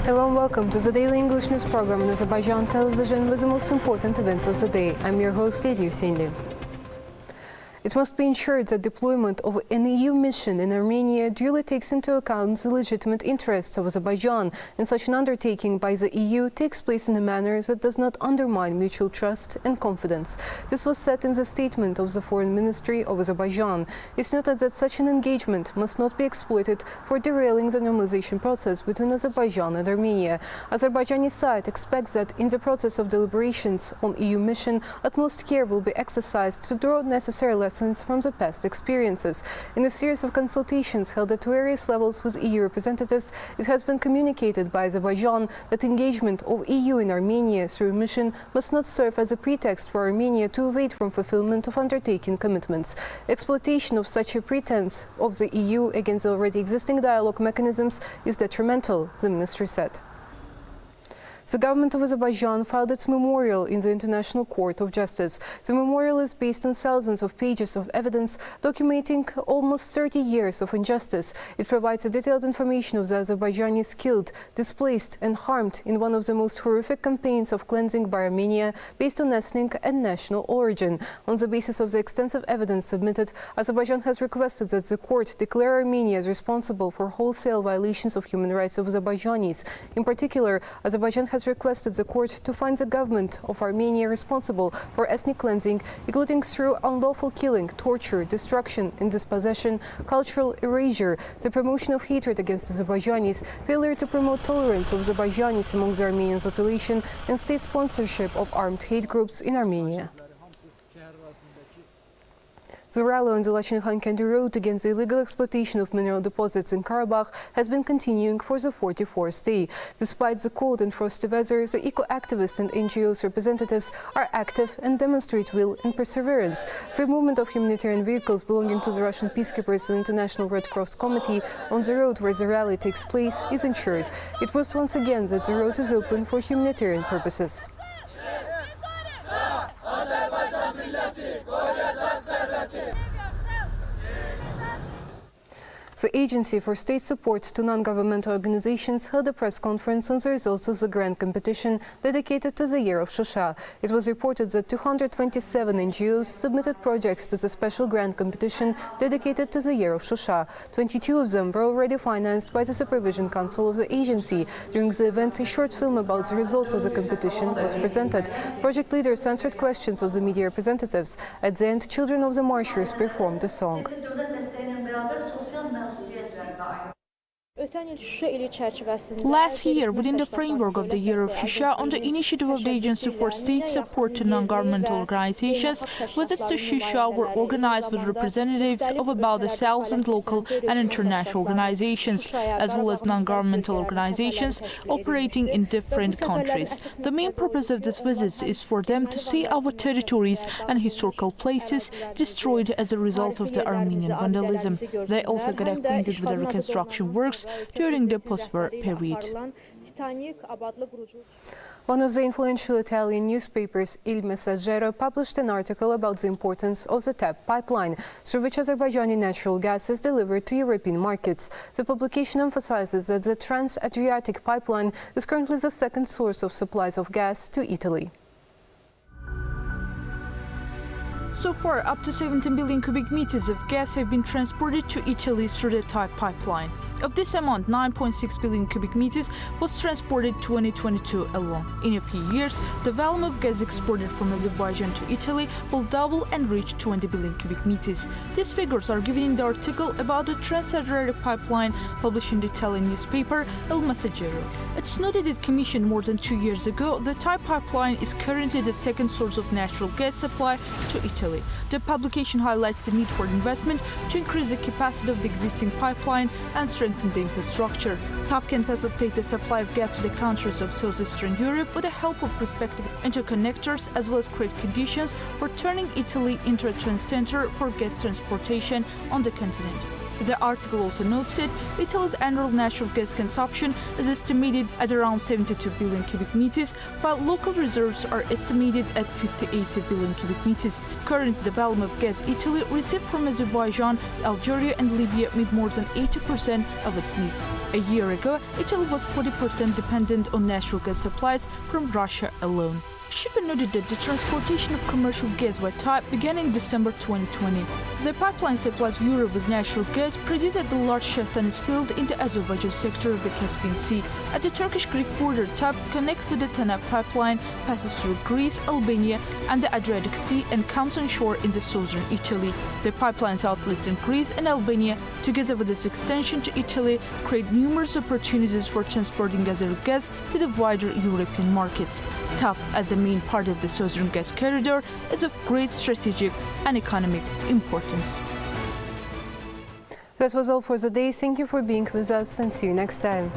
Hello and welcome to the daily English news program on Azərbaycan Television with the most important events of the day. I'm your host, Ilham. It must be ensured that deployment of an EU mission in Armenia duly takes into account the legitimate interests of Azerbaijan, and such an undertaking by the EU takes place in a manner that does not undermine mutual trust and confidence. This was said in the statement of the Foreign Ministry of Azerbaijan. It's noted that such an engagement must not be exploited for derailing the normalization process between Azerbaijan and Armenia. Azerbaijani side expects that in the process of deliberations on EU mission, utmost care will be exercised to draw necessary lessons from the past experiences. In a series of consultations held at various levels with EU representatives, it has been communicated by Azerbaijan that engagement of EU in Armenia through a mission must not serve as a pretext for Armenia to evade from fulfillment of undertaken commitments. Exploitation of such a pretense of the EU against the already existing dialogue mechanisms is detrimental, the ministry said. The government of Azerbaijan filed its memorial in the International Court of Justice. The memorial is based on thousands of pages of evidence documenting almost 30 years of injustice. It provides a detailed information of the Azerbaijanis killed, displaced and harmed in one of the most horrific campaigns of cleansing by Armenia based on ethnic and national origin. On the basis of the extensive evidence submitted, Azerbaijan has requested that the court declare Armenia as responsible for wholesale violations of human rights of Azerbaijanis. In particular, Azerbaijan has requested the court to find the government of Armenia responsible for ethnic cleansing, including through unlawful killing, torture, destruction and dispossession, cultural erasure, the promotion of hatred against Azerbaijanis, failure to promote tolerance of Azerbaijanis among the Armenian population, and state sponsorship of armed hate groups in Armenia. The rally on the Lachin-Khankendi road against the illegal exploitation of mineral deposits in Karabakh has been continuing for the 44th day. Despite the cold and frosty weather, the eco-activists and NGOs representatives are active and demonstrate will and perseverance. Free movement of humanitarian vehicles belonging to the Russian peacekeepers and International Red Cross Committee on the road where the rally takes place is ensured. It was once again that the road is open for humanitarian purposes. The Agency for State Support to Non-Governmental Organizations held a press conference on the results of the grant competition dedicated to the Year of Shusha. It was reported that 227 NGOs submitted projects to the special grant competition dedicated to the Year of Shusha. 22 of them were already financed by the Supervision Council of the agency. During the event, a short film about the results of the competition was presented. Project leaders answered questions of the media representatives. At the end, children of the marchers performed a song. Last year, within the framework of the Year of Shusha, on the initiative of the Agency for State Support to Non-Governmental Organizations, visits to Shusha were organized with representatives of about 1,000 local and international organizations, as well as non-governmental organizations operating in different countries. The main purpose of these visits is for them to see our territories and historical places destroyed as a result of the Armenian vandalism. They also get acquainted with the reconstruction works during the post-war period. One of the influential Italian newspapers, Il Messaggero, published an article about the importance of the TAP pipeline, through which Azerbaijani natural gas is delivered to European markets. The publication emphasizes that the Trans-Adriatic pipeline is currently the second source of supplies of gas to Italy. So far, up to 17 billion cubic meters of gas have been transported to Italy through the TAP pipeline. Of this amount, 9.6 billion cubic meters was transported 2022 alone. In a few years, the volume of gas exported from Azerbaijan to Italy will double and reach 20 billion cubic meters. These figures are given in the article about the Trans-Adriatic pipeline published in the Italian newspaper Il Messaggero. It's noted it commissioned more than 2 years ago. The TAP pipeline is currently the second source of natural gas supply to Italy. The publication highlights the need for investment to increase the capacity of the existing pipeline and strengthen the infrastructure. TAP can facilitate the supply of gas to the countries of southeastern Europe with the help of prospective interconnectors, as well as create conditions for turning Italy into a trans center for gas transportation on the continent. The article also notes that Italy's annual natural gas consumption is estimated at around 72 billion cubic meters, while local reserves are estimated at 58 billion cubic meters. Currently, the volume of gas Italy received from Azerbaijan, Algeria and Libya meet more than 80% of its needs. A year ago, Italy was 40% dependent on natural gas supplies from Russia alone. It should be noted that the transportation of commercial gas by type began in December 2020. The pipeline supplies Europe with natural gas produced at the large Shahtanis field in the Azerbaijan sector of the Caspian Sea. At the Turkish-Greek border, TAP connects with the Tanap pipeline, passes through Greece, Albania and the Adriatic Sea and comes on shore in the southern Italy. The pipeline's outlets in Greece and Albania, together with its extension to Italy, create numerous opportunities for transporting Azeri gas to the wider European markets. TAP, as the main part of the southern gas corridor, is of great strategic and economic importance. That was all for the day. Thank you for being with us and see you next time.